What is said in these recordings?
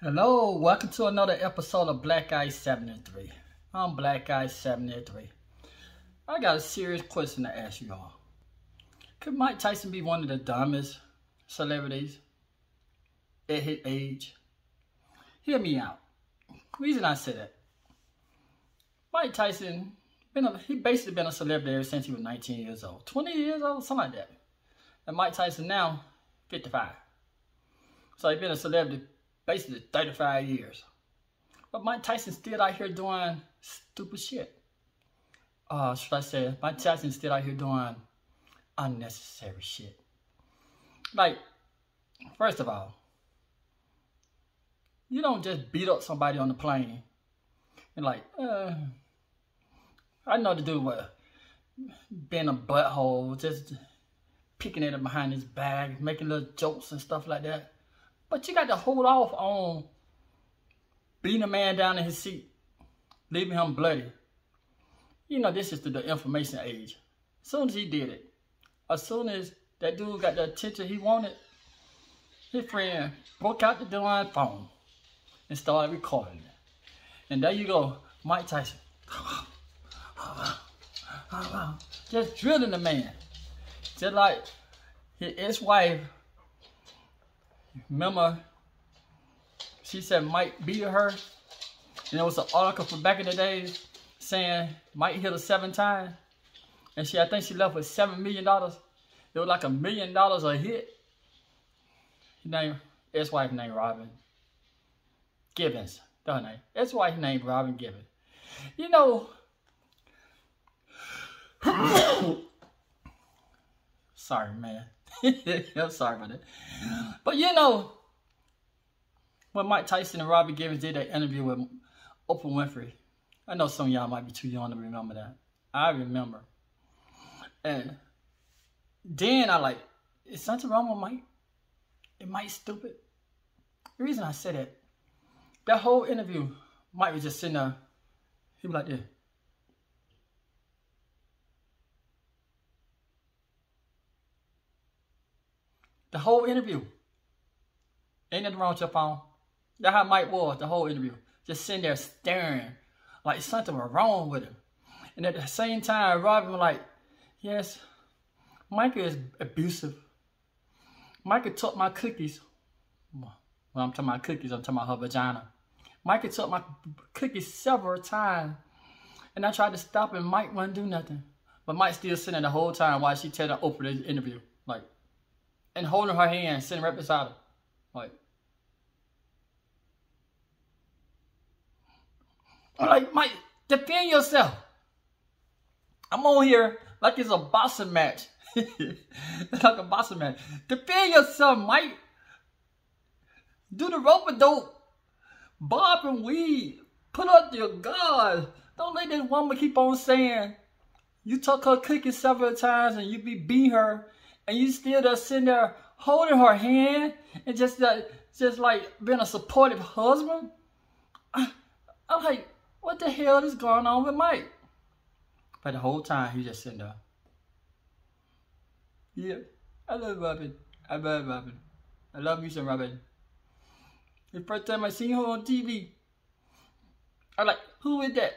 Hello, welcome to another episode of Black Ice 73. I'm Black Ice 73. I got a serious question to ask you all. Could Mike Tyson be one of the dumbest celebrities at his age? Hear me out. The reason I say that, Mike Tyson, he basically been a celebrity ever since he was 19 years old. 20 years old, something like that. And Mike Tyson now, 55. So he's been a celebrity basically 35 years. But Mike Tyson still out here doing stupid shit. Should I say, Mike Tyson still out here doing unnecessary shit. Like, first of all, you don't just beat up somebody on the plane and like, I know the dude was being a butthole, just picking at him behind his back, making little jokes and stuff like that. But you got to hold off on beating a man down in his seat, leaving him bloody. You know, this is the information age. As soon as he did it, as soon as that dude got the attention he wanted, his friend broke out the damn phone and started recording it. And there you go, Mike Tyson. Just drilling the man. Just like his ex-wife. Remember, she said Mike beat her, and there was an article from back in the days saying Mike hit her 7 times, and I think she left with $7 million. It was like $1 million a hit. His ex-wife named Robin Gibbons. That's her name. Ex-wife named Robin Gibbons. You know, sorry, man. I'm sorry about that. But you know, when Mike Tyson and Robin Gibbons did that interview with Oprah Winfrey, I know some of y'all might be too young to remember that. I remember. And then I like, is something wrong with Mike? Is Mike stupid? The reason I said that whole interview, Mike was just sitting there, he was like this. The whole interview. Ain't nothing wrong with your phone. That's how Mike was the whole interview. Just sitting there staring like something was wrong with him. And at the same time, Robin was like, yes, Mike is abusive. Mike took my cookies. When I'm talking about cookies, I'm talking about her vagina. Mike took my cookies several times. And I tried to stop him. Mike wouldn't do nothing. But Mike still sitting there the whole time while she telling Oprah the interview. Like, and holding her hand, sitting right beside her. Like, I'm like, Mike, defend yourself. I'm on here like it's a boxing match. It's like a boxing match. Defend yourself, Mike. Do the rope-a-dope. Bob and weed. Put up your guard. Don't let this woman keep on saying you took her cookies several times and you be beating her. And you still just sitting there holding her hand and just like being a supportive husband. I'm like, what the hell is going on with Mike? But the whole time he just sitting there. Yeah, I love Robin. I love Robin. I love you some Robin. The first time I seen her on TV, I'm like, who is that?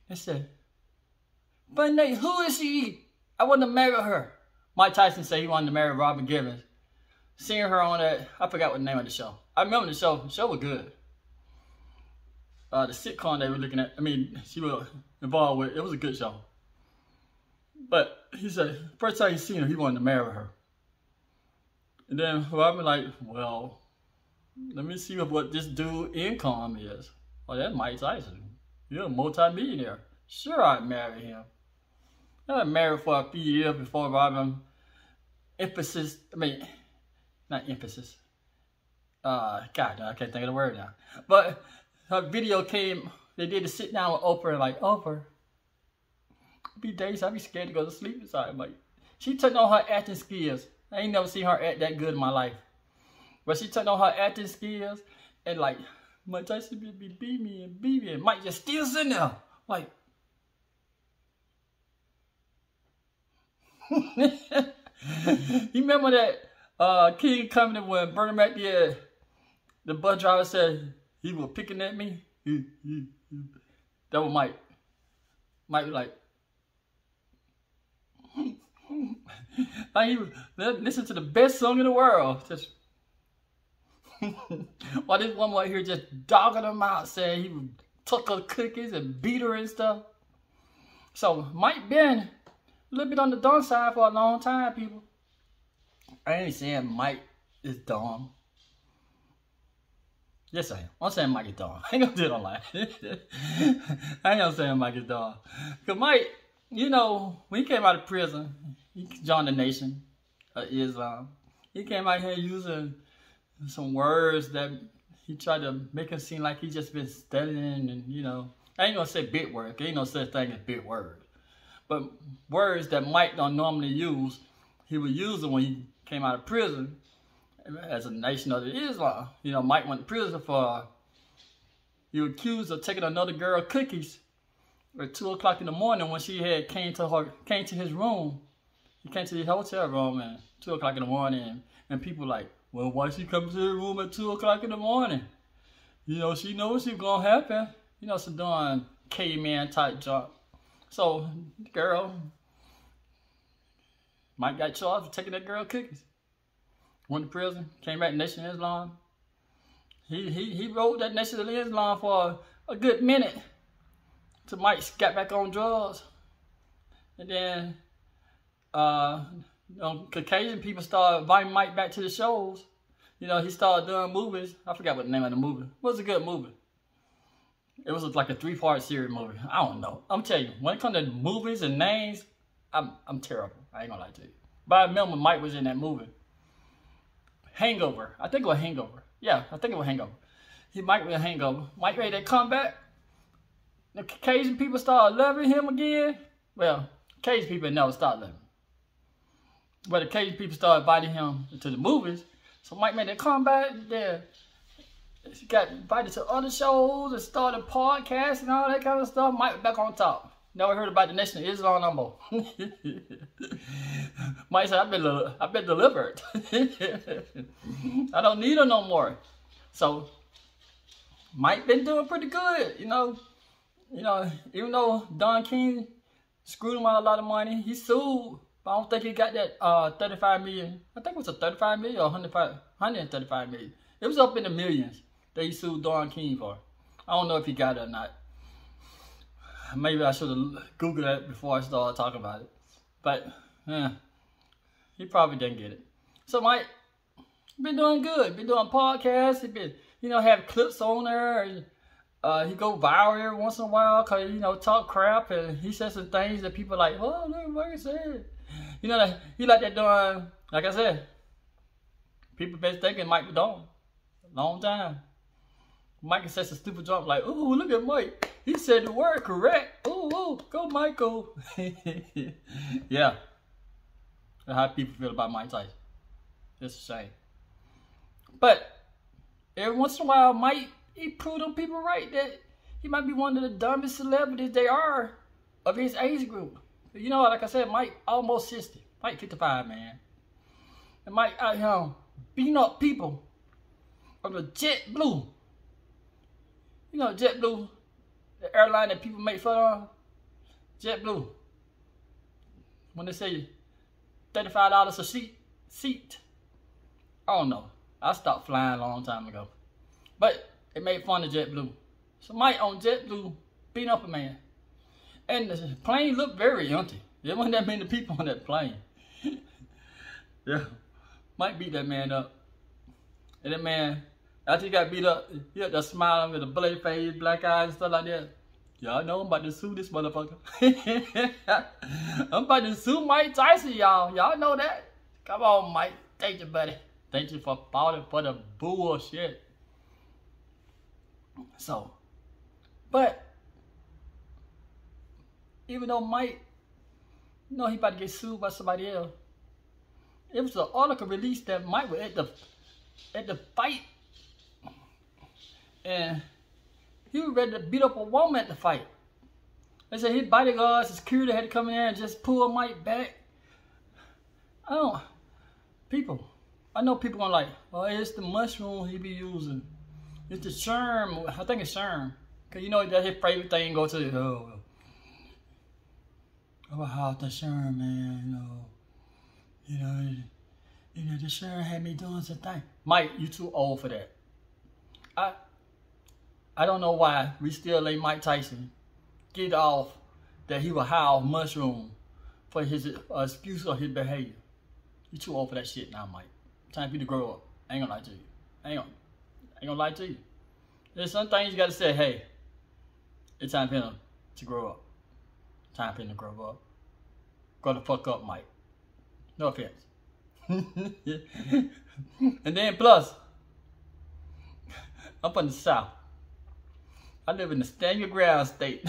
I said, but Nate, who is she? I want to marry her. Mike Tyson said he wanted to marry Robin Gibbons. Seeing her on that, I forgot what the name of the show. I remember the show. The show was good. The sitcom they were looking at, I mean, she was involved with, it was a good show. But he said, first time he seen her, he wanted to marry her. And then Robin like, well, let me see what this dude income is. Oh, that's Mike Tyson. You're a multi-millionaire. Sure, I'd marry him. I was married for a few years before Robin not emphasis. God, I can't think of the word now. But her video came, they did a sit down with Oprah and like, Oprah, be days I'd be scared to go to sleep inside. Like, she took on her acting skills. I ain't never seen her act that good in my life. But she took on her acting skills and like, Mike Tyson be beat me and Mike just still sitting there. Like, you remember that King coming when Bernie Mac did the bus driver said he was picking at me. That was Mike. Mike was like, like he was listen to the best song in the world. Just while this one right here just dogging him out, saying he took her cookies and beat her and stuff. So Mike been a little bit on the dumb side for a long time, people. I ain't saying Mike is dumb. Yes, I am. I'm saying Mike is dumb. I ain't gonna do it online. I ain't gonna say Mike is dumb. Because Mike, you know, when he came out of prison, he joined the Nation of Islam. He came out here using some words that he tried to make it seem like he just been studying, and, you know, I ain't gonna say big words, there ain't no such thing as big words. But words that Mike don't normally use, he would use them when he came out of prison as a Nation of Islam. You know, Mike went to prison for, he was accused of taking another girl cookies at 2 o'clock in the morning when she had came to his room. He came to the hotel room at 2 o'clock in the morning, and people like, well, why she come to the room at 2 o'clock in the morning? You know, she knows what's gonna happen. You know, some doing caveman type job. So, the girl, Mike got charged for taking that girl cookies. Went to prison, came back to Nation of Islam. He wrote that Nation of Islam for a good minute till Mike got back on drugs. And then, you know, Caucasian people started inviting Mike back to the shows. You know, he started doing movies. I forgot what the name of the movie. It was a good movie. It was like a 3-part series movie. I don't know. I'm telling you, when it comes to movies and names, I'm terrible. I ain't gonna lie to you. But I remember Mike was in that movie. Hangover. I think it was Hangover. Yeah, I think it was Hangover. Mike was in Hangover. Mike ready to come back. The Caucasian people started loving him again. Well, Caucasian people never started loving him. But the Caucasian people started inviting him to the movies. So Mike made that comeback. There, he got invited to other shows and started podcasts and all that kind of stuff. Mike back on top. Never heard about the Nation of Islam no more. Mike said, I've been delivered. I don't need her no more. So Mike been doing pretty good, you know. You know, even though Don King screwed him out of a lot of money, he sued. But I don't think he got that 35 million. I think it was a 35 million or 135 million. It was up in the millions that he sued Don King for. I don't know if he got it or not. Maybe I should have Googled that before I started talking about it. But, he probably didn't get it. So Mike been doing good. Been doing podcasts. He been, you know, have clips on there. He go viral every once in a while because, you know, talk crap. And he says some things that people like, oh, look what he said. You know, he like that doing, like I said, people been thinking Mike was dumb. Long time. Mike said some stupid jump like, ooh, look at Mike. He said the word correct. Ooh, go Michael. Yeah. That's how people feel about Mike Tyson. It's a shame. But every once in a while, Mike, he proved them people right that he might be one of the dumbest celebrities they are of his age group. You know, like I said, Mike almost 60. Mike 55, man. And Mike out here beating up people on the JetBlue. You know JetBlue, the airline that people make fun of? JetBlue. When they say $35 a seat. I don't know. I stopped flying a long time ago. But they made fun of JetBlue. So Mike on JetBlue beating up a man. And the plane looked very empty. There wasn't that many people on that plane. Yeah. Mike beat that man up. And that man, after he got beat up, he had to smile with a bloody face, black eyes and stuff like that. Y'all know I'm about to sue this motherfucker. I'm about to sue Mike Tyson, y'all. Y'all know that. Come on, Mike. Thank you, buddy. Thank you for falling for the bullshit. So, but even though Mike, you know, he about to get sued by somebody else, it was an article released that Mike was at the fight, and he was ready to beat up a woman at the fight. They said his bodyguards, his security had to come in there and just pull Mike back. I know people gonna like, oh, it's the mushroom he be using. It's the Sherm. I think it's Sherm. Cause you know that his favorite thing go to how the Sherm, man. You know, the Sherm had me doing some thing. Mike, you too old for that. I don't know why we still let Mike Tyson get off that he will howl mushroom for his excuse of his behavior. You too old for that shit now, Mike. Time for you to grow up. I ain't gonna lie to you. I ain't gonna lie to you. There's some things you gotta say, hey, it's time for him to grow up. Time for him to grow up. Grow the fuck up, Mike. No offense. And then plus, I'm from the South. I live in the stand your ground state.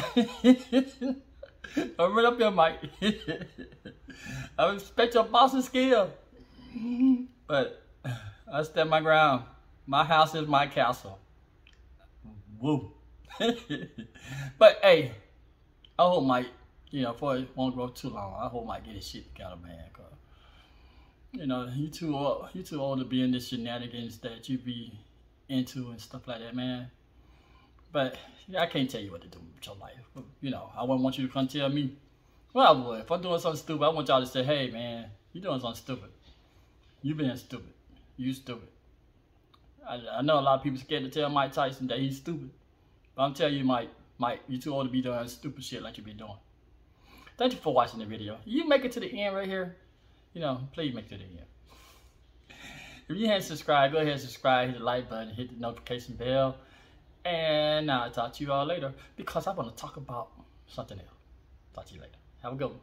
I'm right up here, Mike. I respect your boss's skill. But I stand my ground. My house is my castle. Woo. But hey, I hope Mike, before it won't grow too long, I hope Mike get his shit together, man. Cause, you too old to be in this shenanigans that you be into and stuff like that, man. But I can't tell you what to do with your life. I wouldn't want you to come tell me. Well, I would. If I'm doing something stupid, I want y'all to say, hey, man, you doing something stupid. You being stupid. You stupid. I know a lot of people scared to tell Mike Tyson that he's stupid. But I'm telling you, Mike, you too old to be doing stupid shit like you be doing. Thank you for watching the video. You make it to the end right here. Please make it to the end. If you haven't subscribed, go ahead and subscribe, hit the like button, hit the notification bell. And I'll talk to you all later because I want to talk about something else. Talk to you later. Have a good one.